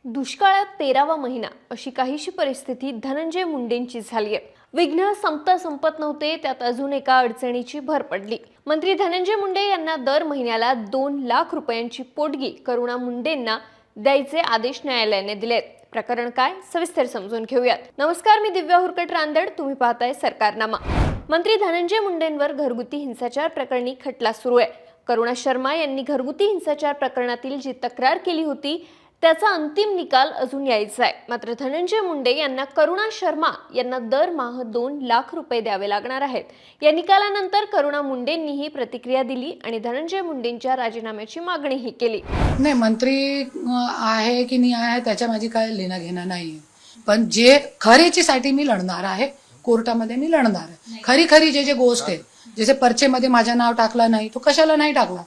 दुष्काळात 13वा महिना अशी काहीशी परिस्थिती धनंजय मुंडेंची झाली आहे। विघ्न संपत नव्हते, त्यात अजून एका अडचणीची भर पडली। मंत्री धनंजय मुंडे यांना दर महिन्याला 2 लाख रुपयांची पोटगी करुणा मुंडेंना द्यायचे आदेश न्यायालयाने दिलेत। प्रकरण काय, सविस्तर समजून घेऊयात। नमस्कार, मी दिव्या हुरकट रांदड, तुम्ही पाहताय सरकारनामा। मंत्री धनंजय मुंडेंवर घरगुती हिंसाचार प्रकरणी खटला सुरू आहे। करुणा शर्मा यांनी घरगुती हिंसाचार प्रकरणातील जी तक्रार केली होती त्याचा अंतिम निकाल अजून यायचा आहे। मात्र धनंजय मुंडे यांना करुणा शर्मा यांना दरमहा 2 लाख रुपये द्यावे लागणार आहेत। या निकालानंतर करुणा मुंडेंनीही प्रतिक्रिया दिली आणि धनंजय मुंडेंच्या राजीनाम्याची मागणीही केली। नाही, मंत्री आहे की नाही आहे त्याच्या माझी काय लेणं घेणं नाही, पण जे खरेचीसाठी मी लढणार आहे, कोर्टामध्ये मी लढणार आहे। खरी जे गोष्ट आहे, जसे पर्चेमध्ये माझं नाव टाकलं नाही, तो कशाला नाही टाकला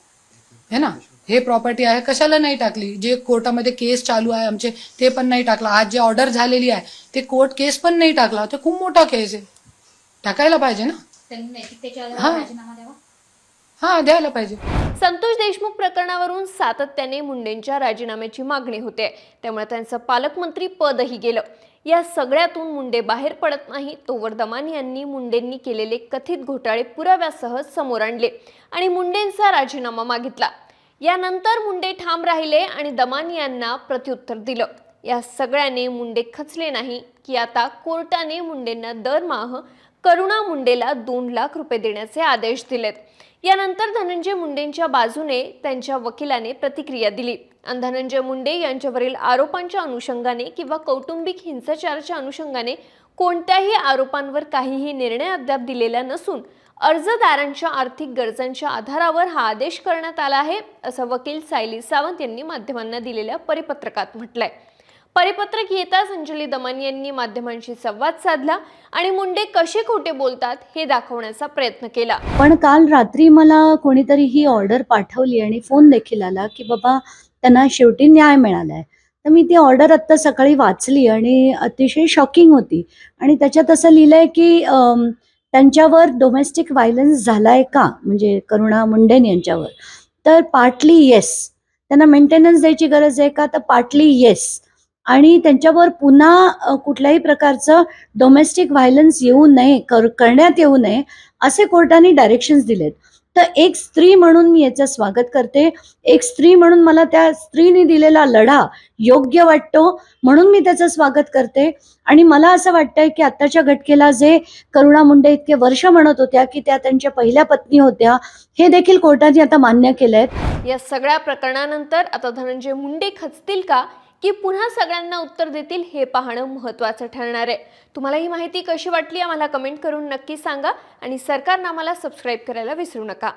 है ना, हे प्रॉपर्टी आहे कशाला नाही टाकली, जे कोर्टामध्ये केस चालू आहे आमचे ते पण नाही टाकला, आज जे ऑर्डर झालेली आहे ते कोर्ट केस पण नाही टाकला, ते खूप मोठा केस आहे, टाकायला पाहिजे ना। हा द्यायला पाहिजे। संतोष देशमुख प्रकरणावरून सातत्याने मुंडेंच्या राजीनाम्याची मागणी होते, त्यामुळे त्यांचं पालकमंत्री पदही गेलं। या सगळ्यातून मुंडे बाहेर पडत नाही तोवर दमानी यांनी मुंडेंनी केलेले कथित घोटाळे पुराव्यासह समोर आणले आणि मुंडेंचा राजीनामा मागितला। यानंतर मुंडे ठाम राहिले आणि दमानी यांना प्रत्युत्तर दिलं। या सगळ्याने मुंडे खचले नाही की आता कोर्टाने मुंडेंना दरमहा करुणा मुंडेला 2 लाख रुपये देण्याचे आदेश दिलेत। यानंतर धनंजय मुंडेंच्या बाजूने त्यांच्या वकिलाने प्रतिक्रिया दिली आणि धनंजय मुंडे यांच्यावरील आरोपांच्या अनुषंगाने किंवा कौटुंबिक हिंसाचाराच्या अनुषंगाने कोणत्याही आरोपांवर काहीही निर्णय अद्याप दिलेला नसून अर्जदारांच्या आर्थिक गरजांच्या आधारावर हा आदेश करण्यात आला आहे, असं वकील सायली सावंत यांनी माध्यमांना दिलेल्या परिपत्रकात म्हटलंय। परिपत्रक येताच अंजली दमानी यांनी माध्यमांशी संवाद साधला आणि मुंडे कसे खोटे बोलतात हे दाखवण्याचा प्रयत्न केला। पण काल रात्री मला कोणीतरी ही ऑर्डर पाठवली आणि फोन देखील आला की बाबा त्यांना शेवटी न्याय मिळालाय। तर मी ती ऑर्डर आत्ता सकाळी वाचली आणि अतिशय शॉकिंग होती आणि त्याच्यात असं लिहिलंय की त्यांच्यावर डोमेस्टिक व्हायलन्स झालाय का, म्हणजे करुणा मुंडेन यांच्यावर। तर पार्टली येस, त्यांना मेंटेनन्स द्यायची गरज आहे का, तर पार्टली येस, आणि त्यांच्यावर पुन्हा कुठल्याही प्रकारचं डोमेस्टिक व्हायलन्स येऊ नये, करण्यात येऊ नये असे कोर्टाने डायरेक्शन्स दिलेत। तर एक स्त्री म्हणून मी याचं स्वागत करते, एक स्त्री म्हणून मला त्या स्त्रीने दिलेला लढा योग्य वाटतो म्हणून मी त्याचं स्वागत करते। आणि मला असं वाटतंय की आत्ताच्या घटनेला जे करुणा मुंडे इतके वर्ष म्हणत होत्या की त्या त्यांच्या पहिल्या पत्नी होत्या, हे देखील कोर्टाने आता मान्य केलंय। या सगळ्या प्रकरणानंतर आता धनंजय मुंडे खचतील का की पुन्हा सगळ्यांना उत्तर देतील हे पाहणं महत्त्वाचं ठरणार आहे। तुम्हाला ही माहिती कशी वाटली आम्हाला कमेंट करून नक्की सांगा आणि सरकारनामाला सबस्क्राईब करायला विसरू नका।